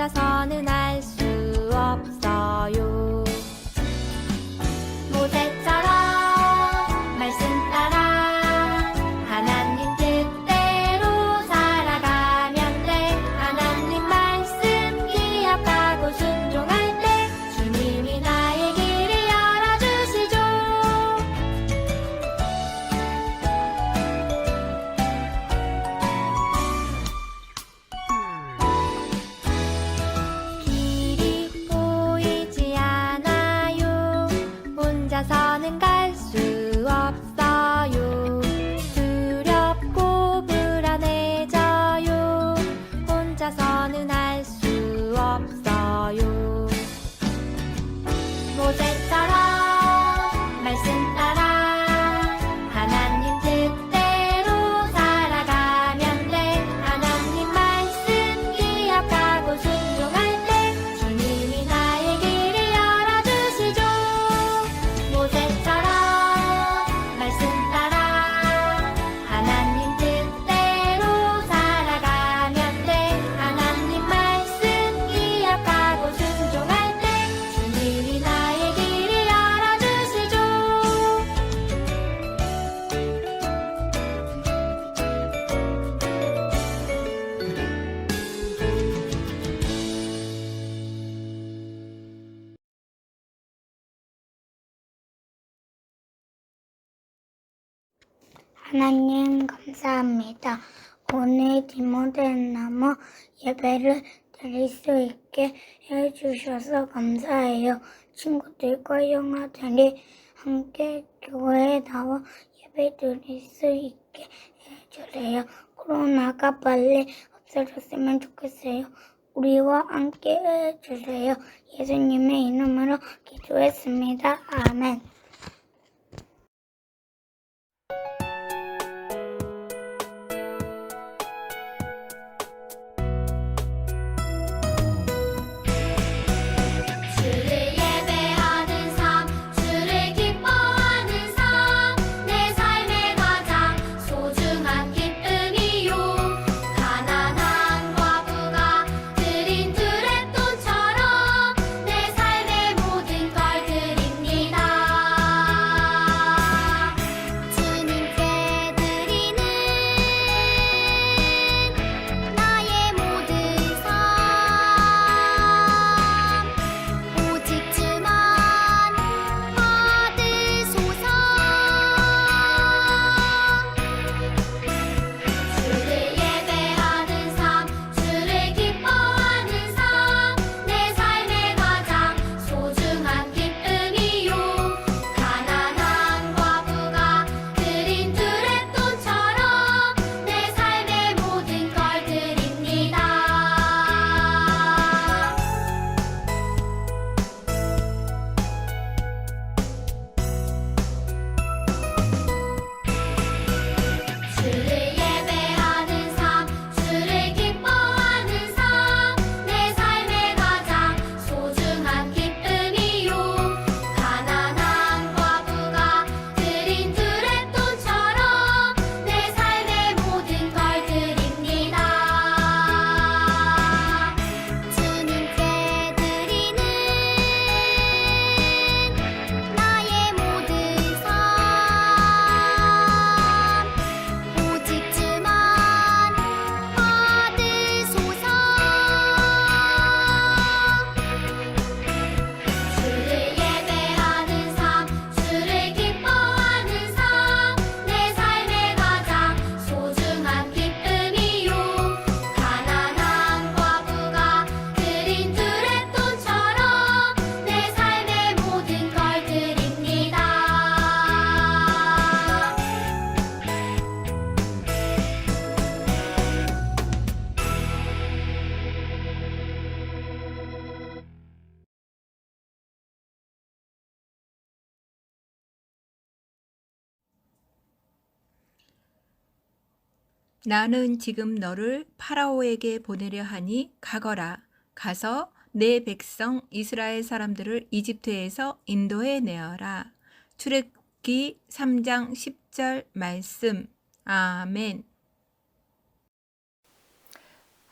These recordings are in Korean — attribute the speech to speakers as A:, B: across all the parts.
A: 혼자서는 알 수 없어요. 모세처럼 말씀 따라 하나님 뜻대로 살아가면 돼. 하나님 말씀 기억하고 순종할 때 주님이 나의 길을 열어주시죠. 길이 보이지 않아요. 혼자서는 갈 수 없어요. 두렵고 불안해져요. 혼자서는 할 수 없어요. 모세처럼 말씀 따라 하나님 뜻대로 살아가면 돼. 하나님 말씀 기억하고 순종할 때 주님이 나의 길을 열어주시죠. 모세처럼 말씀 따라 하나님 뜻대로 살아가면 돼. 하나님 말씀 기억하고 순종할 때 주님이 나의 길을 열어주시죠.
B: 하나님 감사합니다. 오늘 디모데는 나무 예배를 드릴 수 있게 해주셔서 감사해요. 친구들과 형아들이 함께 교회에 나와 예배 드릴 수 있게 해주세요. 코로나가 빨리 없어졌으면 좋겠어요. 우리와 함께 해주세요. 예수님의 이름으로 기도했습니다. 아멘.
A: 주를 예배하는 삶, 주를 기뻐하는 삶, 내 삶의 가장 소중한 기쁨이요. 가난한 과부가 드린 두레돈처럼 내 삶의 모든 걸 드립니다. 주님께 드리는 나의 모든 삶, 오직 주만 받으소서. 주를 예배하는 삶, 주를 기뻐하는 삶, 내 삶의 가장 소중한 기쁨이요. 가난한 과부가 드린 두레돈처럼 내 삶의 모든 걸 드립니다. 주를 예배하는 삶, 주를 기뻐하는 삶, 내 삶의 가장 소중한 기쁨이요. 가난한 과부가 드린 두레돈처럼 내 삶의 모든 걸 드립니다. 주님께 드리는 나의 모든 삶, 오직 주만 받으소서. 주를 예배하는 삶, 주를 기뻐하는 삶, 내 삶의 가장 소중한 기쁨이요. 가난한 과부가 드린 두레돈처럼 내 삶의 모든 걸 드립니다.
C: 나는 지금 너를 파라오에게 보내려 하니 가거라. 가서 내 백성 이스라엘 사람들을 이집트에서 인도해 내어라. 출애굽기 3장 10절 말씀. 아멘.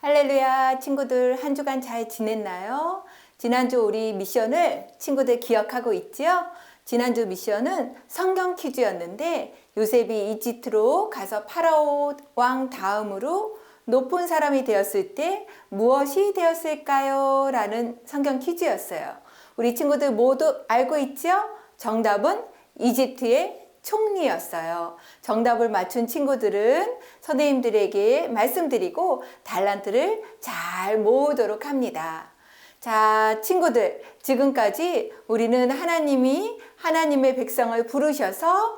C: 할렐루야, 친구들 한 주간 잘 지냈나요? 지난주 우리 미션을 친구들 기억하고 있지요? 지난주 미션은 성경 퀴즈였는데 요셉이 이집트로 가서 파라오 왕 다음으로 높은 사람이 되었을 때 무엇이 되었을까요? 라는 성경 퀴즈였어요. 우리 친구들 모두 알고 있지요? 정답은 이집트의 총리였어요. 정답을 맞춘 친구들은 선생님들에게 말씀드리고 달란트를 잘 모으도록 합니다. 자, 친구들, 지금까지 우리는 하나님이 하나님의 백성을 부르셔서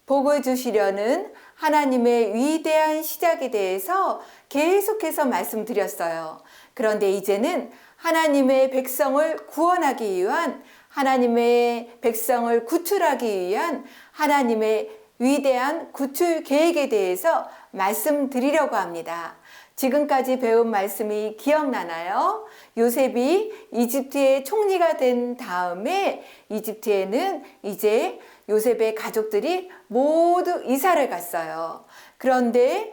C: 복을 주시려는 하나님의 위대한 시작에 대해서 계속해서 말씀드렸어요. 그런데 이제는 하나님의 백성을 구원하기 위한, 하나님의 백성을 구출하기 위한 하나님의 위대한 구출 계획에 대해서 말씀드리려고 합니다. 지금까지 배운 말씀이 기억나나요? 요셉이 이집트의 총리가 된 다음에 이집트에는 이제 요셉의 가족들이 모두 이사를 갔어요. 그런데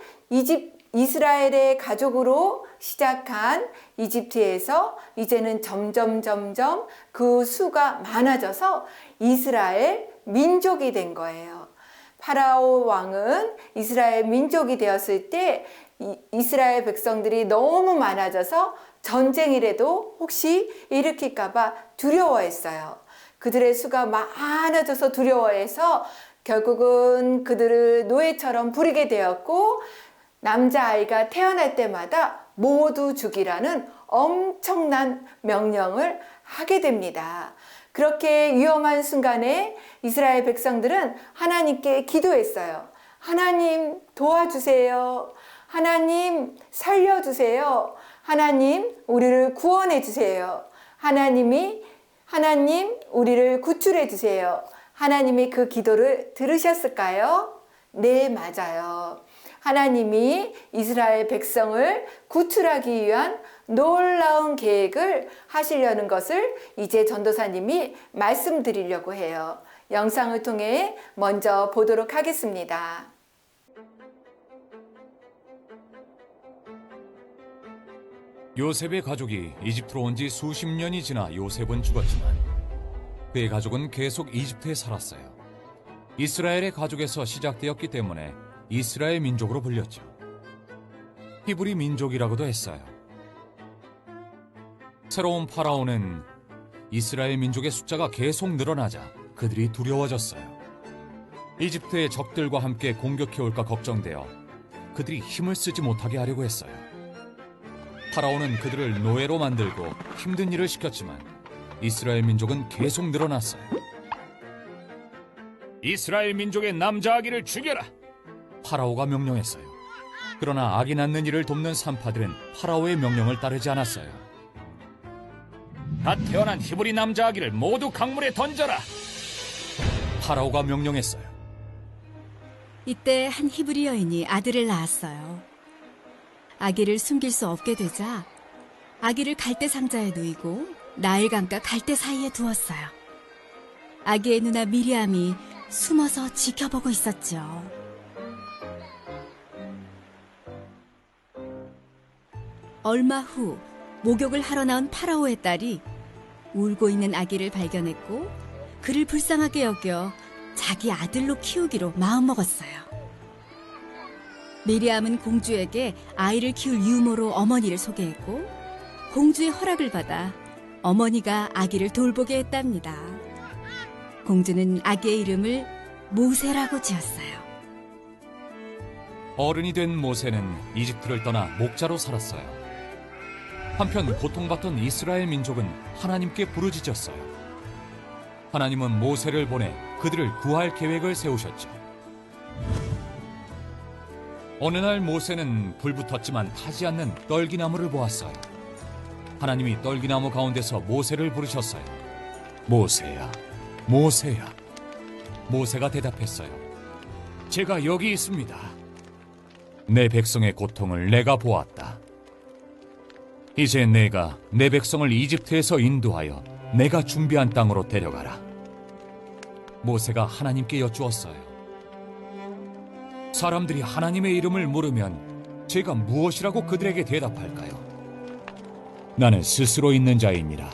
C: 이스라엘의 가족으로 시작한 이집트에서 이제는 점점 그 수가 많아져서 이스라엘 민족이 된 거예요. 파라오 왕은 이스라엘 민족이 되었을 때 이스라엘 백성들이 너무 많아져서 전쟁이라도 혹시 일으킬까봐 두려워했어요. 그들의 수가 많아져서 두려워해서 결국은 그들을 노예처럼 부리게 되었고 남자아이가 태어날 때마다 모두 죽이라는 엄청난 명령을 하게 됩니다. 그렇게 위험한 순간에 이스라엘 백성들은 하나님께 기도했어요. 하나님 도와주세요. 하나님 살려주세요. 하나님 우리를 구원해 주세요. 하나님 우리를 구출해 주세요. 하나님이 그 기도를 들으셨을까요? 네, 맞아요. 하나님이 이스라엘 백성을 구출하기 위한 놀라운 계획을 하시려는 것을 이제 전도사님이 말씀드리려고 해요. 영상을 통해 먼저 보도록 하겠습니다.
D: 요셉의 가족이 이집트로 온 지 수십 년이 지나 요셉은 죽었지만 그의 가족은 계속 이집트에 살았어요. 이스라엘의 가족에서 시작되었기 때문에 이스라엘 민족으로 불렸죠. 히브리 민족이라고도 했어요. 새로운 파라오는 이스라엘 민족의 숫자가 계속 늘어나자 그들이 두려워졌어요. 이집트의 적들과 함께 공격해올까 걱정되어 그들이 힘을 쓰지 못하게 하려고 했어요. 파라오는 그들을 노예로 만들고 힘든 일을 시켰지만 이스라엘 민족은 계속 늘어났어요. 이스라엘 민족의 남자 아기를 죽여라! 파라오가 명령했어요. 그러나 아기 낳는 일을 돕는 산파들은 파라오의 명령을 따르지 않았어요. 다 태어난 히브리 남자 아기를 모두 강물에 던져라! 파라오가 명령했어요.
E: 이때 한 히브리 여인이 아들을 낳았어요. 아기를 숨길 수 없게 되자 아기를 갈대 상자에 누이고 나일강과 갈대 사이에 두었어요. 아기의 누나 미리암이 숨어서 지켜보고 있었죠. 얼마 후 목욕을 하러 나온 파라오의 딸이 울고 있는 아기를 발견했고 그를 불쌍하게 여겨 자기 아들로 키우기로 마음먹었어요. 미리암은 공주에게 아이를 키울 유모로 어머니를 소개했고 공주의 허락을 받아 어머니가 아기를 돌보게 했답니다. 공주는 아기의 이름을 모세라고 지었어요.
D: 어른이 된 모세는 이집트를 떠나 목자로 살았어요. 한편 고통받던 이스라엘 민족은 하나님께 부르짖었어요. 하나님은 모세를 보내 그들을 구할 계획을 세우셨죠. 어느 날 모세는 불붙었지만 타지 않는 떨기나무를 보았어요. 하나님이 떨기나무 가운데서 모세를 부르셨어요. 모세야, 모세야. 모세가 대답했어요. 제가 여기 있습니다. 내 백성의 고통을 내가 보았다. 이제 내가 내 백성을 이집트에서 인도하여 내가 준비한 땅으로 데려가라. 모세가 하나님께 여쭈었어요. 사람들이 하나님의 이름을 물으면 제가 무엇이라고 그들에게 대답할까요? 나는 스스로 있는 자이니라.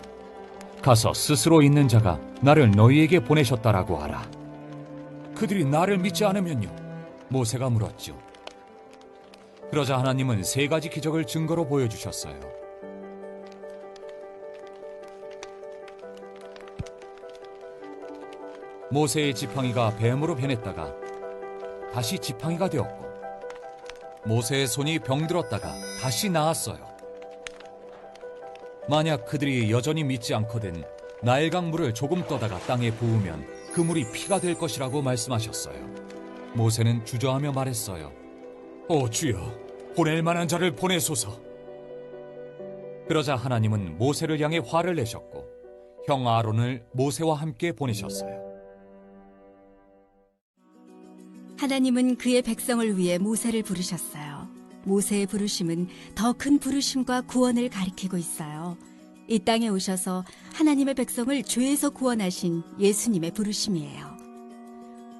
D: 가서 스스로 있는 자가 나를 너희에게 보내셨다라고 하라. 그들이 나를 믿지 않으면요? 모세가 물었죠. 그러자 하나님은 3가지 기적을 증거로 보여주셨어요. 모세의 지팡이가 뱀으로 변했다가 다시 지팡이가 되었고, 모세의 손이 병들었다가 다시 나았어요. 만약 그들이 여전히 믿지 않거든 나일강 물을 조금 떠다가 땅에 부으면 그 물이 피가 될 것이라고 말씀하셨어요. 모세는 주저하며 말했어요. 오 주여, 보낼 만한 자를 보내소서. 그러자 하나님은 모세를 향해 화를 내셨고 형 아론을 모세와 함께 보내셨어요.
E: 하나님은 그의 백성을 위해 모세를 부르셨어요. 모세의 부르심은 더 큰 부르심과 구원을 가리키고 있어요. 이 땅에 오셔서 하나님의 백성을 죄에서 구원하신 예수님의 부르심이에요.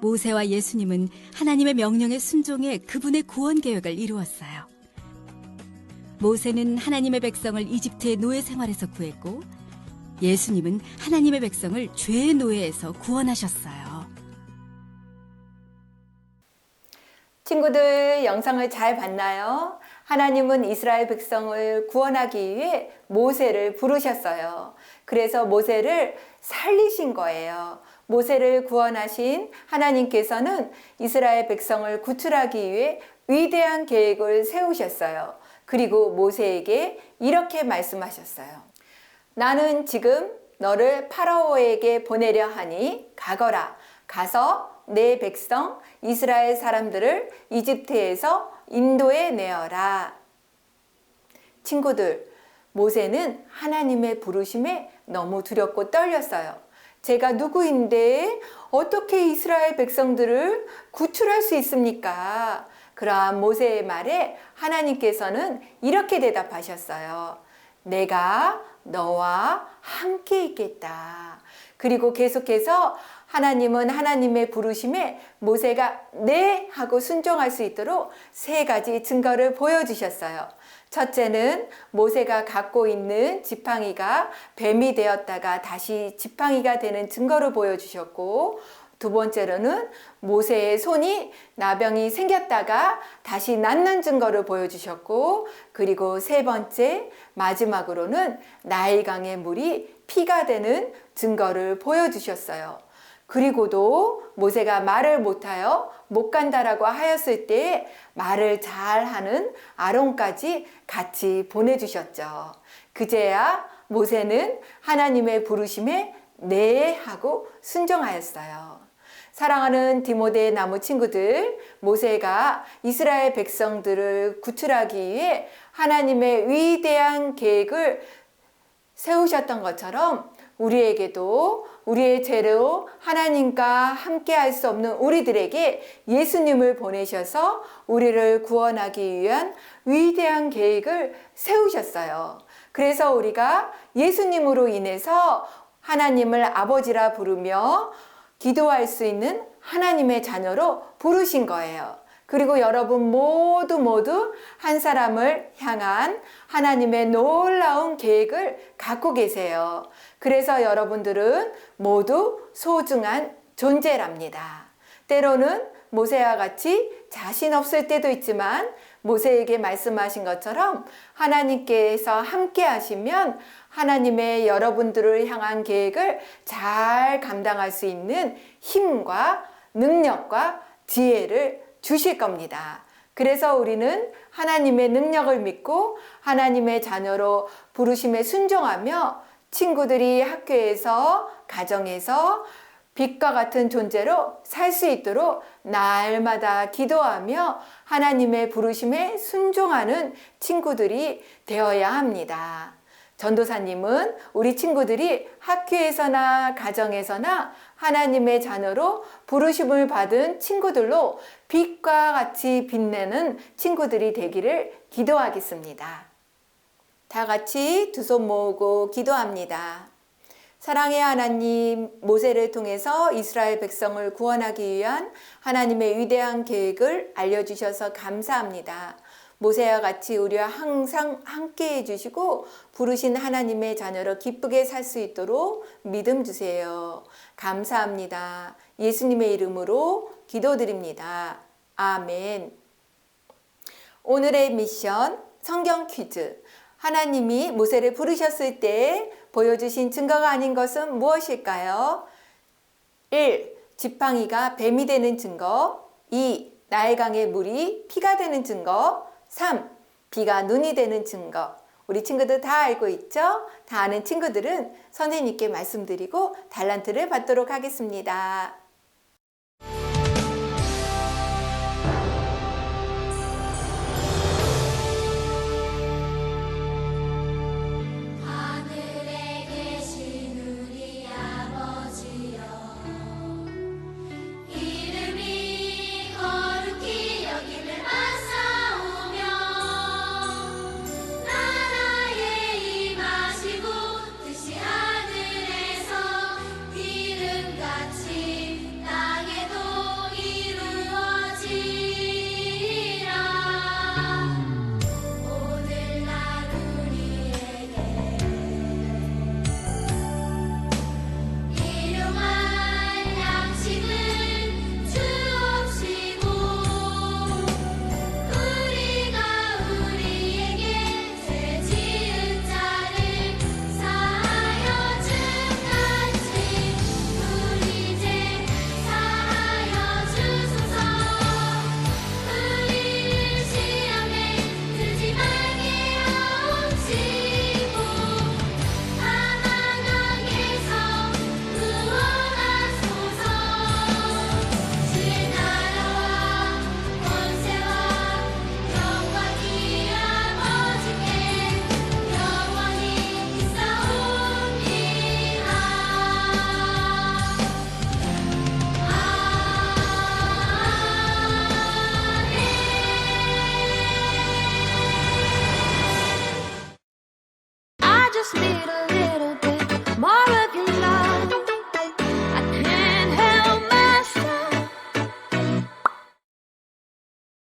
E: 모세와 예수님은 하나님의 명령에 순종해 그분의 구원 계획을 이루었어요. 모세는 하나님의 백성을 이집트의 노예 생활에서 구했고, 예수님은 하나님의 백성을 죄의 노예에서 구원하셨어요.
C: 친구들, 영상을 잘 봤나요? 하나님은 이스라엘 백성을 구원하기 위해 모세를 부르셨어요. 그래서 모세를 살리신 거예요. 모세를 구원하신 하나님께서는 이스라엘 백성을 구출하기 위해 위대한 계획을 세우셨어요. 그리고 모세에게 이렇게 말씀하셨어요. 나는 지금 너를 파라오에게 보내려 하니 가거라. 가서 내 백성 이스라엘 사람들을 이집트에서 인도해 내어라. 친구들, 모세는 하나님의 부르심에 너무 두렵고 떨렸어요. 제가 누구인데 어떻게 이스라엘 백성들을 구출할 수 있습니까? 그러한 모세의 말에 하나님께서는 이렇게 대답하셨어요. 내가 너와 함께 있겠다. 그리고 계속해서 하나님은 하나님의 부르심에 모세가 네 하고 순종할 수 있도록 3가지 증거를 보여주셨어요. 첫째는 모세가 갖고 있는 지팡이가 뱀이 되었다가 다시 지팡이가 되는 증거를 보여주셨고, 2번째로는 모세의 손이 나병이 생겼다가 다시 낫는 증거를 보여주셨고, 그리고 3번째 마지막으로는 나일강의 물이 피가 되는 증거를 보여주셨어요. 그리고도 모세가 말을 못하여 못 간다라고 하였을 때 말을 잘하는 아론까지 같이 보내주셨죠. 그제야 모세는 하나님의 부르심에 네 하고 순종하였어요. 사랑하는 디모데 나무 친구들, 모세가 이스라엘 백성들을 구출하기 위해 하나님의 위대한 계획을 세우셨던 것처럼 우리에게도 우리의 죄로 하나님과 함께 할 수 없는 우리들에게 예수님을 보내셔서 우리를 구원하기 위한 위대한 계획을 세우셨어요. 그래서 우리가 예수님으로 인해서 하나님을 아버지라 부르며 기도할 수 있는 하나님의 자녀로 부르신 거예요. 그리고 여러분 모두 한 사람을 향한 하나님의 놀라운 계획을 갖고 계세요. 그래서 여러분들은 모두 소중한 존재랍니다. 때로는 모세와 같이 자신 없을 때도 있지만 모세에게 말씀하신 것처럼 하나님께서 함께 하시면 하나님의 여러분들을 향한 계획을 잘 감당할 수 있는 힘과 능력과 지혜를 주실 겁니다. 그래서 우리는 하나님의 능력을 믿고 하나님의 자녀로 부르심에 순종하며 친구들이 학교에서, 가정에서 빛과 같은 존재로 살 수 있도록 날마다 기도하며 하나님의 부르심에 순종하는 친구들이 되어야 합니다. 전도사님은 우리 친구들이 학교에서나 가정에서나 하나님의 자녀로 부르심을 받은 친구들로 빛과 같이 빛내는 친구들이 되기를 기도하겠습니다. 다 같이 두 손 모으고 기도합니다. 사랑의 하나님, 모세를 통해서 이스라엘 백성을 구원하기 위한 하나님의 위대한 계획을 알려주셔서 감사합니다. 모세와 같이 우리와 항상 함께 해주시고 부르신 하나님의 자녀로 기쁘게 살 수 있도록 믿음 주세요. 감사합니다. 예수님의 이름으로 기도드립니다. 아멘. 오늘의 미션 성경 퀴즈. 하나님이 모세를 부르셨을 때 보여주신 증거가 아닌 것은 무엇일까요? 1. 지팡이가 뱀이 되는 증거. 2. 나일강의 물이 피가 되는 증거. 3. 비가 눈이 되는 증거. 우리 친구들 다 알고 있죠? 다 아는 친구들은 선생님께 말씀드리고 달란트를 받도록 하겠습니다.
A: 하늘에 계신 우리 아버지여 이름이 거룩히 여김을 받사오며 나라에 임하시고 뜻이 하늘에서 이름같이 땅에도 이루어지라. 오늘날 우리에게 일용할 양식을 주옵시고 우리가 우리에게 죄 지은 자를 사하여 준같이 우리 죄 사하여 주소서. 우리를 시험에 들지 말게 하옵시고 다만 악에서 구원하소서. 주의 나라와 권세와 영광이 아버지께 영원히 있사옵니다. I just need a